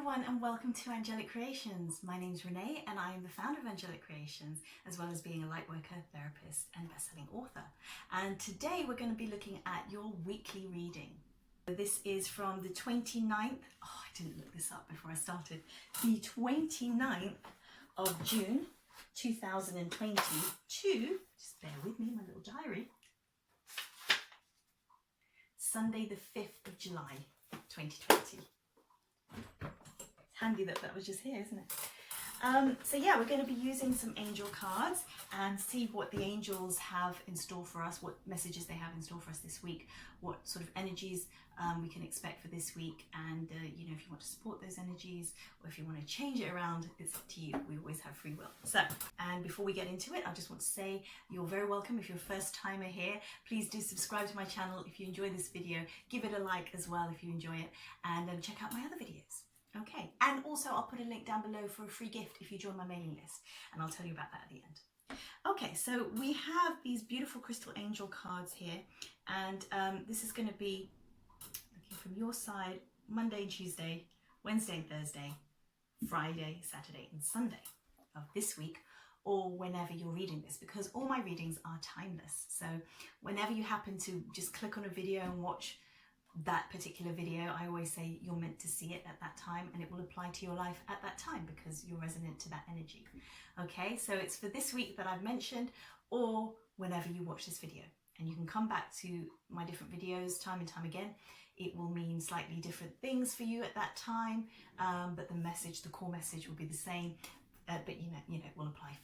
everyone and welcome to Angelic Creations. My name's Renee and I am the founder of Angelic Creations, as well as being a lightworker, therapist and best-selling author. And today we're going to be looking at your weekly reading. This is from the 29th, I didn't look this up before I started, the 29th of June 2022, just bear with me, my little diary, Sunday the 5th of July 2020. It's handy that that was just here, isn't it? So yeah, we're going to be using some angel cards and see what the angels have in store for us, what messages they have in store for us this week, what sort of energies we can expect for this week, and you know, if you want to support those energies or if you want to change it around, it's up to you. We always have free will. So, and before we get into it, I just want to say you're very welcome. If you're a first timer here, please do subscribe to my channel if you enjoy this video. Give it a like as well if you enjoy it, and check out my other videos. Okay, and also I'll put a link down below for a free gift if you join my mailing list, and I'll tell you about that at the end. Okay, so we have these beautiful crystal angel cards here, and this is going to be looking from your side Monday and Tuesday, Wednesday and Thursday, Friday, Saturday and Sunday of this week, or whenever you're reading this, because all my readings are timeless. So whenever you happen to just click on a video and watch that particular video, I always say you're meant to see it at that time, and it will apply to your life at that time because you're resonant to that energy. Okay, so it's for this week that I've mentioned, or whenever you watch this video, and you can come back to my different videos time and time again. It will mean slightly different things for you at that time, but the message, the core message will be the same, but you know, it will apply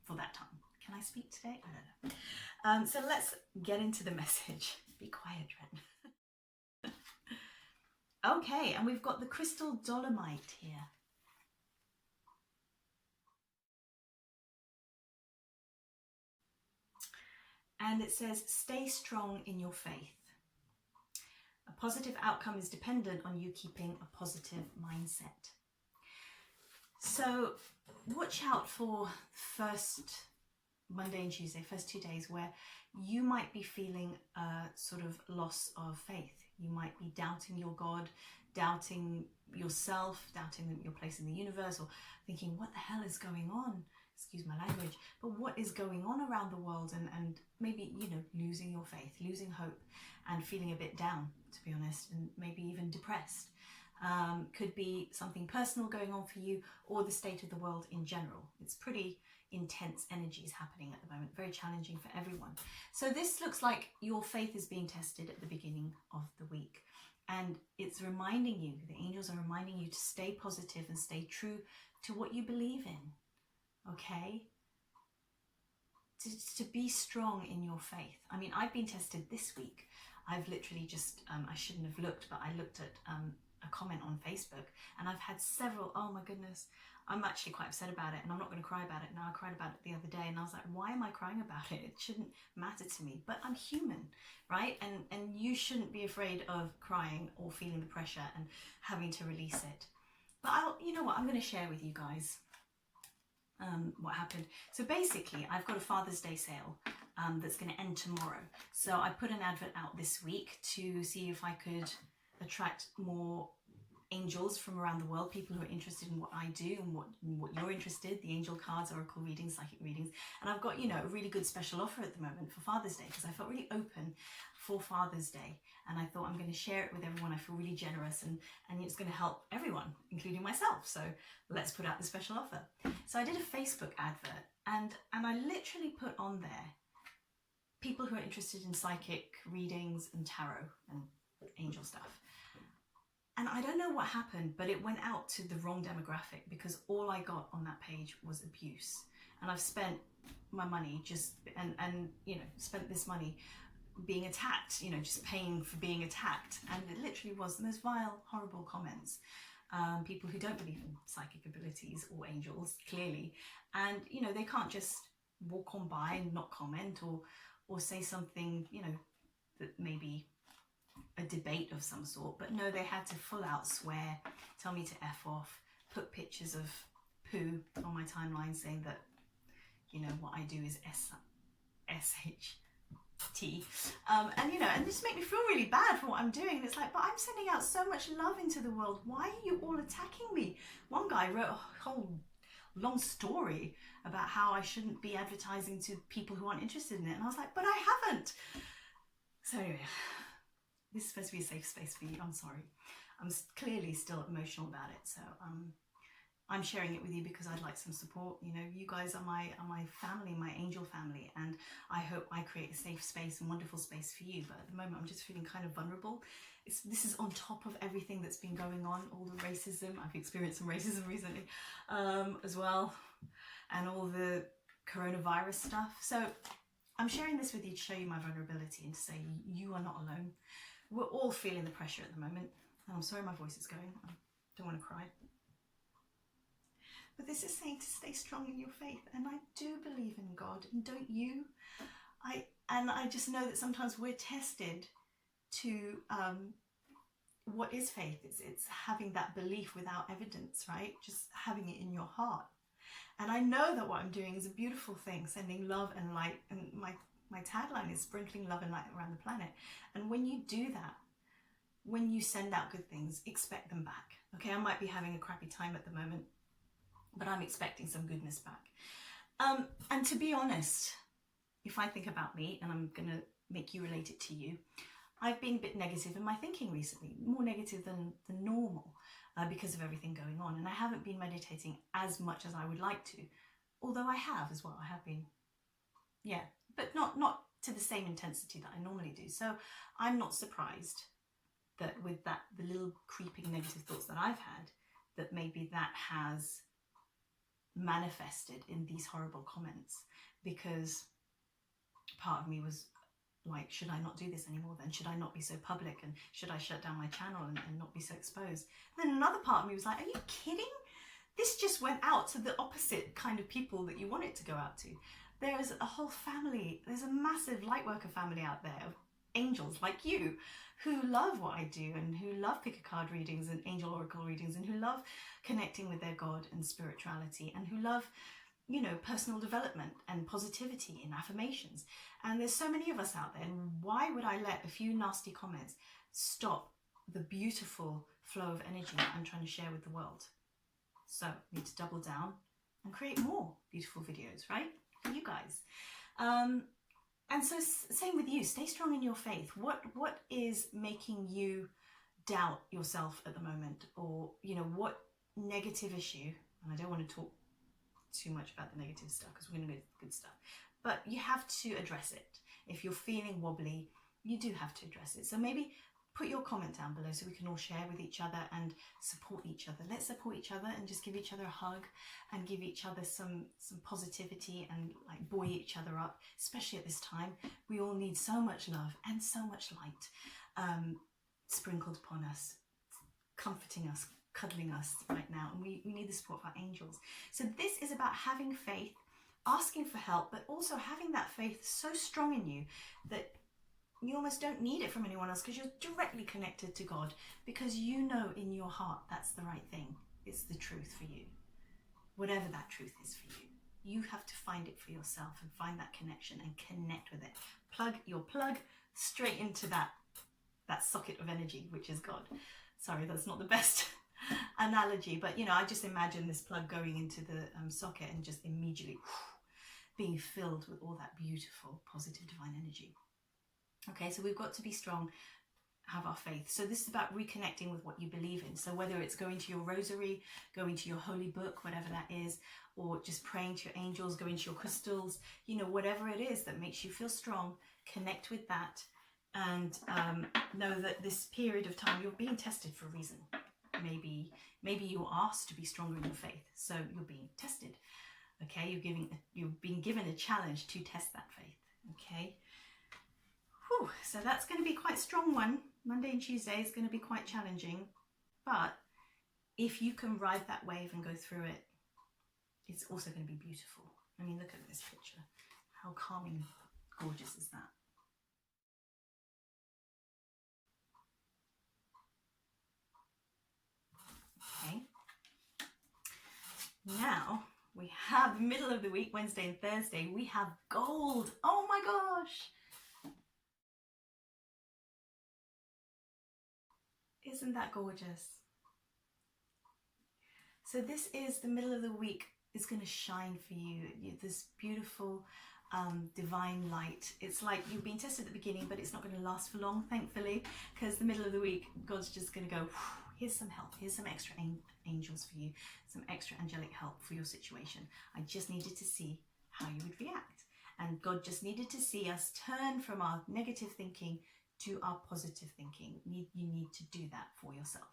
for that time. Can I speak today? I don't know. So let's get into the message. Be quiet, Ren. Okay, and we've got the crystal dolomite here. And it says, stay strong in your faith. A positive outcome is dependent on you keeping a positive mindset. So watch out for first Monday and Tuesday, first 2 days, where you might be feeling a sort of loss of faith. You might be doubting your God, doubting yourself, doubting your place in the universe, or thinking, what the hell is going on? Excuse my language, but what is going on around the world? And maybe, you know, losing your faith, losing hope, and feeling a bit down, to be honest, and maybe even depressed. Could be something personal going on for you, or the state of the world in general. It's pretty intense energies happening at the moment, very challenging for everyone. So this looks like your faith is being tested at the beginning of the week, and it's reminding you, the angels are reminding you to stay positive and stay true to what you believe in. Okay, to be strong in your faith. I mean, I've been tested this week. I've literally just I shouldn't have looked, but I looked at a comment on Facebook, and I've had several. Oh my goodness, I'm actually quite upset about it, and I'm not going to cry about it now. I cried about it the other day, and I was like, why am I crying about it? It shouldn't matter to me, but I'm human, right? And you shouldn't be afraid of crying or feeling the pressure and having to release it. But you know what, I'm going to share with you guys what happened. So basically, I've got a Father's Day sale that's going to end tomorrow. So I put an advert out this week to see if I could attract more angels from around the world, people who are interested in what I do and what you're interested, the angel cards, oracle readings, psychic readings. And I've got, you know, a really good special offer at the moment for Father's Day, because I felt really open for Father's Day, and I thought I'm going to share it with everyone. I feel really generous, and it's going to help everyone, including myself. So let's put out the special offer. So I did a Facebook advert, and I literally put on there people who are interested in psychic readings and tarot and angel stuff. And I don't know what happened, but it went out to the wrong demographic, because all I got on that page was abuse. And I've spent my money just, and you know, spent this money being attacked, you know, just paying for being attacked. And it literally was the most vile, horrible comments. People who don't believe in psychic abilities or angels, clearly. And, you know, they can't just walk on by and not comment, or say something, you know, that maybe a debate of some sort. But no, they had to full out swear, tell me to F off, put pictures of poo on my timeline saying that, you know, what I do is SH tea. And you know, and this make me feel really bad for what I'm doing. And it's like, but I'm sending out so much love into the world. Why are you all attacking me? One guy wrote a whole long story about how I shouldn't be advertising to people who aren't interested in it. And I was like, but I haven't. So anyway, this is supposed to be a safe space for you. I'm sorry. I'm clearly still emotional about it. So I'm sharing it with you because I'd like some support. You know, you guys are my family, my angel family, and I hope I create a safe space and wonderful space for you. But at the moment, I'm just feeling kind of vulnerable. This is on top of everything that's been going on, all the racism. I've experienced some racism recently as well, and all the coronavirus stuff. So I'm sharing this with you to show you my vulnerability and to say you are not alone. We're all feeling the pressure at the moment. And I'm sorry my voice is going. I don't want to cry. But this is saying to stay strong in your faith. And I do believe in God. And don't you? I just know that sometimes we're tested to what is faith? It's having that belief without evidence, right? Just having it in your heart. And I know that what I'm doing is a beautiful thing, sending love and light. And my tagline is sprinkling love and light around the planet. And when you do that, when you send out good things, expect them back. Okay, I might be having a crappy time at the moment, but I'm expecting some goodness back. And to be honest, if I think about me, and I'm going to make you relate it to you, I've been a bit negative in my thinking recently, more negative than normal because of everything going on. And I haven't been meditating as much as I would like to, although I have as well. I have been, yeah, but not to the same intensity that I normally do. So I'm not surprised that with that, the little creeping negative thoughts that I've had, that maybe that has manifested in these horrible comments, because part of me was like, should I not do this anymore then? Should I not be so public? And should I shut down my channel and not be so exposed? And then another part of me was like, are you kidding? This just went out to the opposite kind of people that you want it to go out to. There's a whole family, there's a massive lightworker family out there of angels like you who love what I do and who love pick a card readings and angel oracle readings and who love connecting with their God and spirituality and who love, you know, personal development and positivity and affirmations. And there's so many of us out there, and why would I let a few nasty comments stop the beautiful flow of energy that I'm trying to share with the world? So I need to double down and create more beautiful videos, right, for you guys. And so same with you, stay strong in your faith. What is making you doubt yourself at the moment? Or, you know, what negative issue, and I don't want to talk too much about the negative stuff because we're going to go to the good stuff, but you have to address it. If you're feeling wobbly, you do have to address it. So maybe put your comment down below so we can all share with each other and support each other. Let's support each other and just give each other a hug and give each other some positivity and like buoy each other up, especially at this time. We all need so much love and so much light sprinkled upon us, comforting us, cuddling us right now. And we need the support of our angels. So this is about having faith, asking for help, but also having that faith so strong in you that you almost don't need it from anyone else because you're directly connected to God, because you know in your heart that's the right thing. It's the truth for you. Whatever that truth is for you, you have to find it for yourself and find that connection and connect with it. Plug straight into that socket of energy, which is God. Sorry, that's not the best analogy, but you know, I just imagine this plug going into the socket and just immediately being filled with all that beautiful, positive, divine energy. Okay, so we've got to be strong, have our faith. So this is about reconnecting with what you believe in. So whether it's going to your rosary, going to your holy book, whatever that is, or just praying to your angels, going to your crystals, you know, whatever it is that makes you feel strong, connect with that, and know that this period of time you're being tested for a reason. Maybe you're asked to be stronger in your faith, so you're being tested. Okay, you're being given a challenge to test that faith. Okay. Whew, so that's going to be quite a strong one. Monday and Tuesday is going to be quite challenging, but if you can ride that wave and go through it, it's also going to be beautiful. I mean, look at this picture. How calming, gorgeous is that? Okay. Now we have middle of the week, Wednesday and Thursday, we have gold. Oh my gosh. Isn't that gorgeous? So this is the middle of the week is going to shine for you. This beautiful divine light. It's like you've been tested at the beginning, but it's not going to last for long, thankfully, because the middle of the week, God's just going to go, here's some help, here's some extra angels for you, some extra angelic help for your situation. I just needed to see how you would react. And God just needed to see us turn from our negative thinking to our positive thinking. You need to do that for yourself.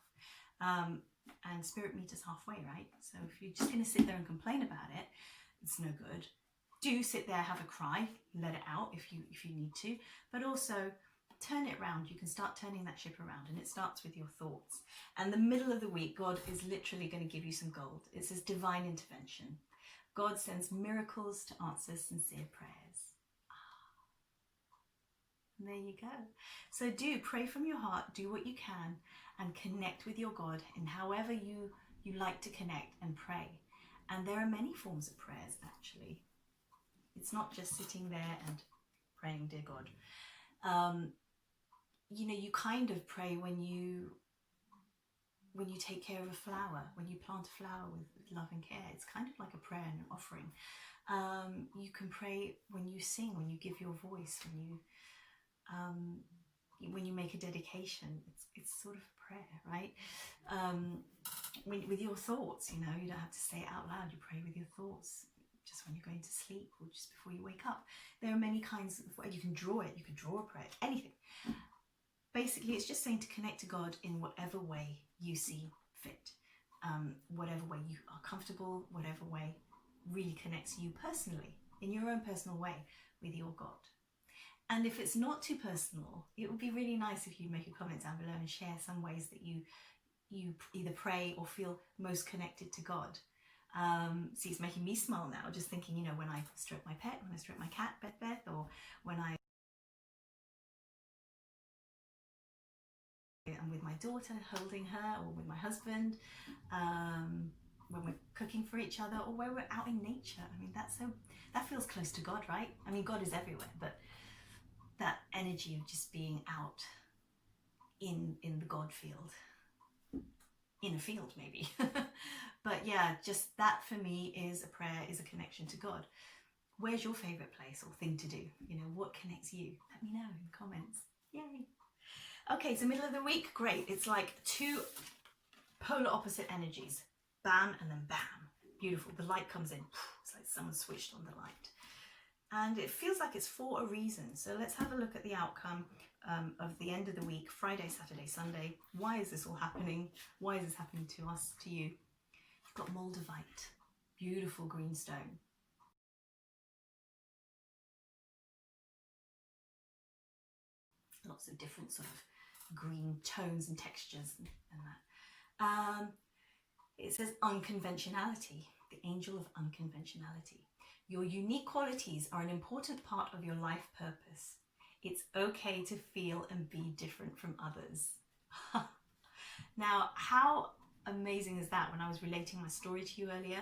And spirit meet us halfway, right? So if you're just going to sit there and complain about it, it's no good. Do sit there, have a cry, let it out if you need to, but also turn it around. You can start turning that ship around, and it starts with your thoughts. And the middle of the week, God is literally going to give you some gold. It says divine intervention. God sends miracles to answer sincere prayers. And there you go. So do pray from your heart, do what you can, and connect with your God in however you like to connect and pray. And there are many forms of prayers, actually. It's not just sitting there and praying, dear God. You kind of pray when you take care of a flower, when you plant a flower with love and care. It's kind of like a prayer and an offering. You can pray when you sing, when you give your voice, when you make a dedication. It's sort of a prayer, right? With your thoughts, you don't have to say it out loud. You pray with your thoughts just when you're going to sleep or just before you wake up. There are many kinds of ways. You can draw it, you can draw a prayer, anything. Basically, it's just saying to connect to God in whatever way you see fit, whatever way you are comfortable, whatever way really connects you personally, in your own personal way with your God. And if it's not too personal, it would be really nice if you make a comment down below and share some ways that you either pray or feel most connected to God. See, it's making me smile now, just thinking, when I stroke my pet, when I stroke my cat, Beth, or when I'm with my daughter, holding her, or with my husband, when we're cooking for each other, or where we're out in nature. I mean, that feels close to God, right? I mean, God is everywhere, but that energy of just being out in the God field, in a field maybe. But yeah, just that for me is a prayer, is a connection to God. Where's your favorite place or thing to do? What connects you? Let me know in the comments. Yay. Okay, so middle of the week, great. It's like two polar opposite energies. Bam, and then bam. Beautiful. The light comes in. It's like someone switched on the light. And it feels like it's for a reason. So let's have a look at the outcome of the end of the week, Friday, Saturday, Sunday. Why is this all happening? Why is this happening to us, to you? You've got moldavite, beautiful green stone. Lots of different sort of green tones and textures and that. It says unconventionality, the angel of unconventionality. Your unique qualities are an important part of your life purpose. It's okay to feel and be different from others. Now, how amazing is that when I was relating my story to you earlier?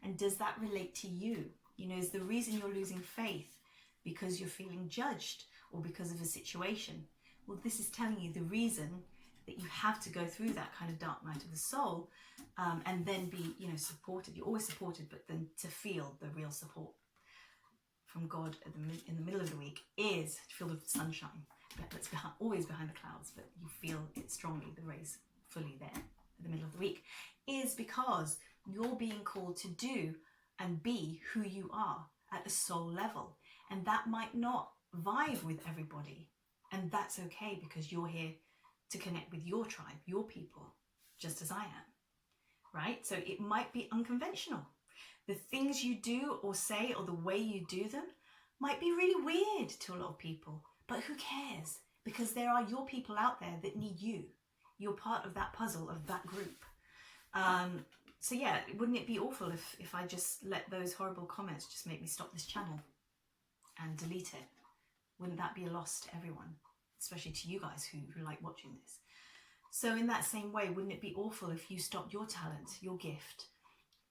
And does that relate to you? Is the reason you're losing faith because you're feeling judged or because of a situation? Well, this is telling you the reason that you have to go through that kind of dark night of the soul, and then be, supported. You're always supported, but then to feel the real support from God in the middle of the week is to feel the sunshine. That's always behind the clouds, but you feel it strongly, the rays fully there at the middle of the week, is because you're being called to do and be who you are at a soul level. And that might not vibe with everybody. And that's okay, because you're here to connect with your tribe, your people, just as I am, right? So it might be unconventional. The things you do or say or the way you do them might be really weird to a lot of people, but who cares? Because there are your people out there that need you. You're part of that puzzle, of that group. So yeah, wouldn't it be awful if I just let those horrible comments just make me stop this channel and delete it? Wouldn't that be a loss to everyone? Especially to you guys who like watching this. So in that same way, wouldn't it be awful if you stopped your talent, your gift,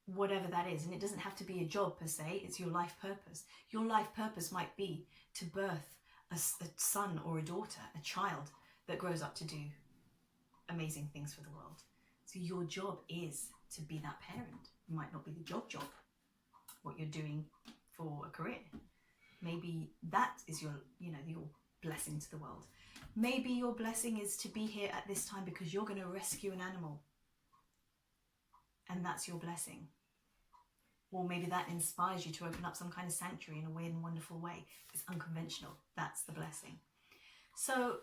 whatever that is? And it doesn't have to be a job per se, it's your life purpose. Your life purpose might be to birth a son or a daughter, a child that grows up to do amazing things for the world. So your job is to be that parent. It might not be the job, what you're doing for a career. Maybe that is your blessing to the world. Maybe your blessing is to be here at this time because you're going to rescue an animal. And that's your blessing. Or maybe that inspires you to open up some kind of sanctuary in a weird and wonderful way. It's unconventional. That's the blessing. So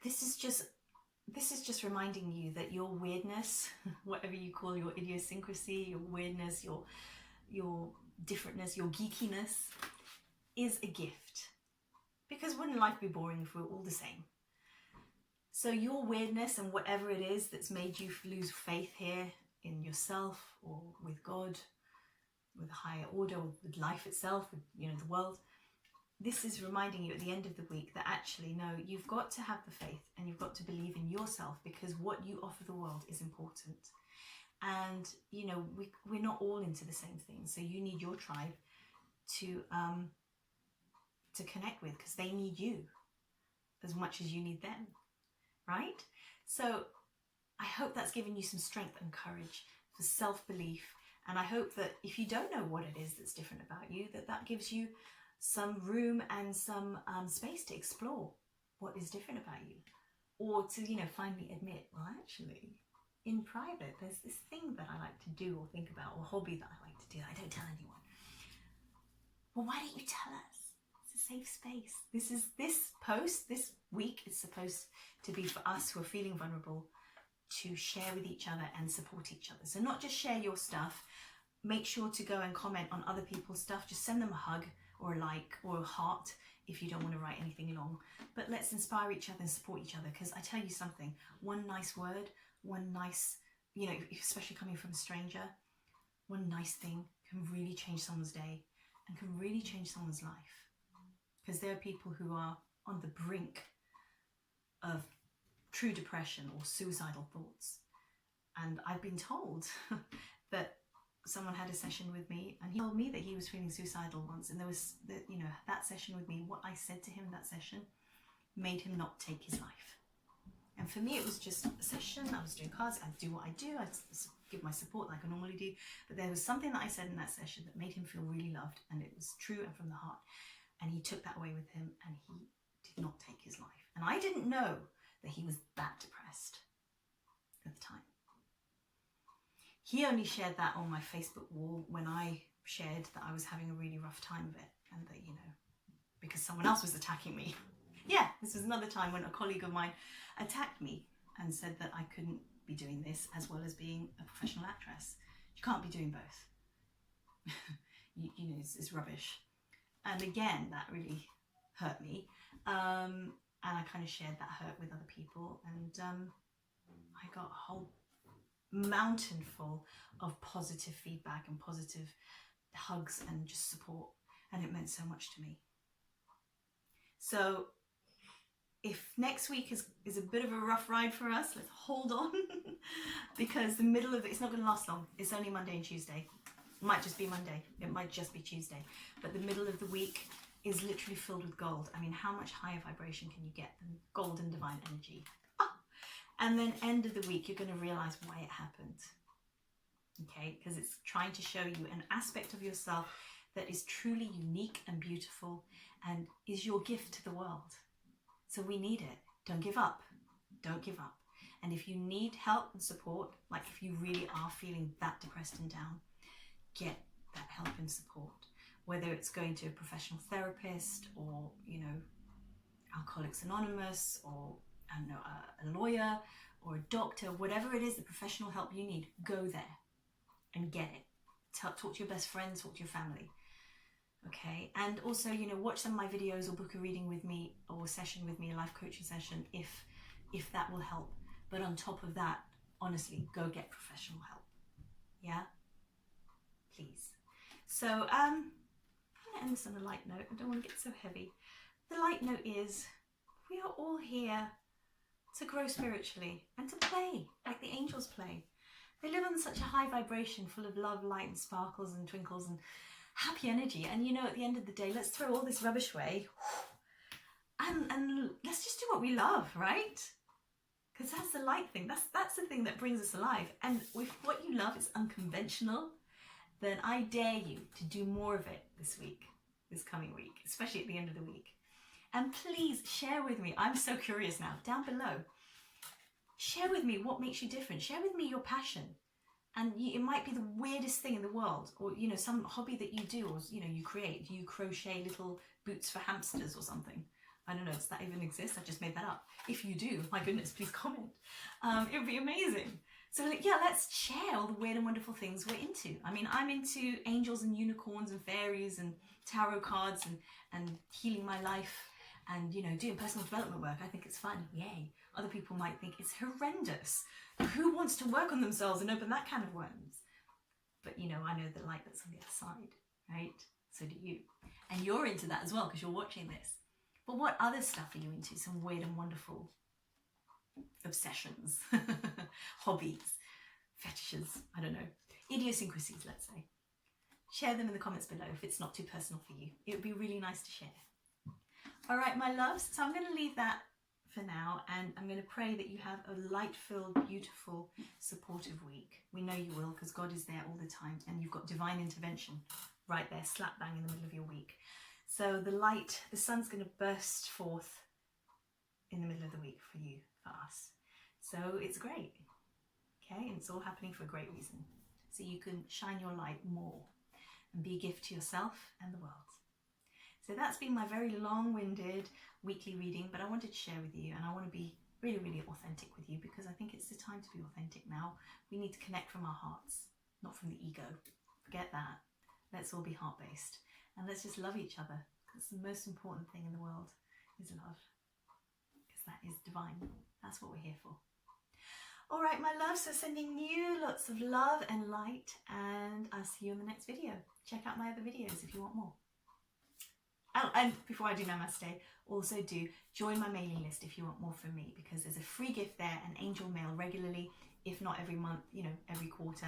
this is just reminding you that your weirdness, whatever you call your idiosyncrasy, your weirdness, your differentness, your geekiness, is a gift. Because wouldn't life be boring if we were all the same? So your weirdness and whatever it is that's made you lose faith here in yourself or with God, with a higher order, with life itself, with the world, this is reminding you at the end of the week that actually, no, you've got to have the faith and you've got to believe in yourself, because what you offer the world is important. And, we're not all into the same thing. So you need your tribe to connect with, because they need you as much as you need them, right? So I hope that's given you some strength and courage for self-belief. And I hope that if you don't know what it is that's different about you, that gives you some room and some space to explore what is different about you. Or to, finally admit, well, actually, in private, there's this thing that I like to do or think about, or hobby that I like to do that I don't tell anyone. Well, why don't you tell us? It's a safe space. This post, this week, is supposed to be for us who are feeling vulnerable to share with each other and support each other. So not just share your stuff. Make sure to go and comment on other people's stuff. Just send them a hug or a like or a heart if you don't want to write anything long. But let's inspire each other and support each other, because I tell you something, one nice word, one nice, especially coming from a stranger, one nice thing can really change someone's day and can really change someone's life. Because there are people who are on the brink of true depression or suicidal thoughts. And I've been told that someone had a session with me and he told me that he was feeling suicidal once, and there was that session with me, what I said to him in that session made him not take his life. And for me, it was just a session. I was doing cards. I'd do what I do. I'd give my support like I normally do. But there was something that I said in that session that made him feel really loved, and it was true and from the heart. And he took that away with him, and he did not take his life. And I didn't know that he was that depressed at the time. He only shared that on my Facebook wall when I shared that I was having a really rough time of it, and that, because someone else was attacking me. Yeah, this was another time when a colleague of mine attacked me and said that I couldn't be doing this as well as being a professional actress. You can't be doing both. It's rubbish. And again, that really hurt me. And I kind of shared that hurt with other people. And I got a whole mountain full of positive feedback and positive hugs and just support. And it meant so much to me. So if next week is a bit of a rough ride for us, let's hold on because the middle of it's not going to last long. It's only Monday and Tuesday. It might just be Monday. It might just be Tuesday. But the middle of the week is literally filled with gold. I mean, how much higher vibration can you get than gold and divine energy? And then end of the week, you're going to realize why it happened. Okay? Because it's trying to show you an aspect of yourself that is truly unique and beautiful and is your gift to the world. So we need it. Don't give up. Don't give up. And if you need help and support, like if you really are feeling that depressed and down, get that help and support. Whether it's going to a professional therapist or, Alcoholics Anonymous or, a lawyer or a doctor, whatever it is, the professional help you need, go there and get it. Talk to your best friends, talk to your family. Okay, and also, watch some of my videos or book a reading with me or a session with me, a life coaching session, if that will help. But on top of that, honestly, go get professional help. Yeah? Please. So, I'm going to end this on a light note. I don't want to get so heavy. The light note is, we are all here to grow spiritually and to play, like the angels play. They live on such a high vibration, full of love, light, and sparkles and twinkles and happy energy. And at the end of the day, let's throw all this rubbish away and let's just do what we love, right? Because that's the light thing. That's the thing that brings us alive. And if what you love is unconventional, then I dare you to do more of it this week, this coming week, especially at the end of the week. And please share with me. I'm so curious now. Down below, share with me what makes you different. Share with me your passion. And it might be the weirdest thing in the world, or some hobby that you do, or you create. Do you crochet little boots for hamsters or something? I don't know, does that even exist? I just made that up. If you do, my goodness, please comment. It would be amazing. So yeah, let's share all the weird and wonderful things we're into. I mean, I'm into angels and unicorns and fairies and tarot cards and healing my life and, doing personal development work. I think it's fun. Yay. Other people might think it's horrendous. Who wants to work on themselves and open that can of worms? But, I know the light that's on the other side, right? So do you. And you're into that as well because you're watching this. But what other stuff are you into? Some weird and wonderful obsessions, hobbies, fetishes, I don't know, idiosyncrasies, let's say. Share them in the comments below if it's not too personal for you. It would be really nice to share. All right, my loves, so I'm going to leave that for now, and I'm going to pray that you have a light-filled, beautiful, supportive week. We know you will, because God is there all the time, and you've got divine intervention right there, slap bang in the middle of your week. So the sun's going to burst forth in the middle of the week for you, for us. So it's great, okay? And it's all happening for a great reason. So you can shine your light more and be a gift to yourself and the world. So that's been my very long-winded weekly reading, but I wanted to share with you, and I want to be really, really authentic with you because I think it's the time to be authentic now. We need to connect from our hearts, not from the ego. Forget that. Let's all be heart-based. And let's just love each other. That's the most important thing in the world, is love. Because that is divine. That's what we're here for. All right, my love, so sending you lots of love and light, and I'll see you in the next video. Check out my other videos if you want more. Oh, and before I do namaste, also do join my mailing list if you want more from me, because there's a free gift there, an angel mail regularly, if not every month, every quarter,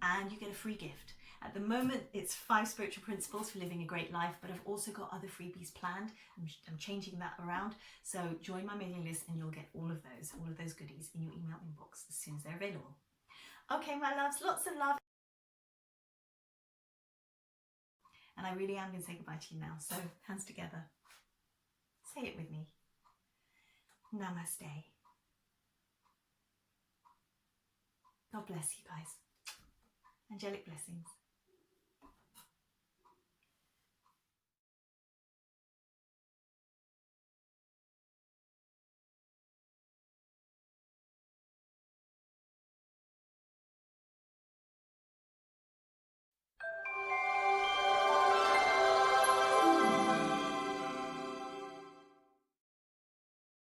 and you get a free gift. At the moment, it's 5 spiritual principles for living a great life, but I've also got other freebies planned. I'm changing that around. So join my mailing list and you'll get all of those goodies in your email inbox as soon as they're available. Okay, my loves, lots of love. And I really am going to say goodbye to you now. So hands together. Say it with me. Namaste. God bless you guys. Angelic blessings.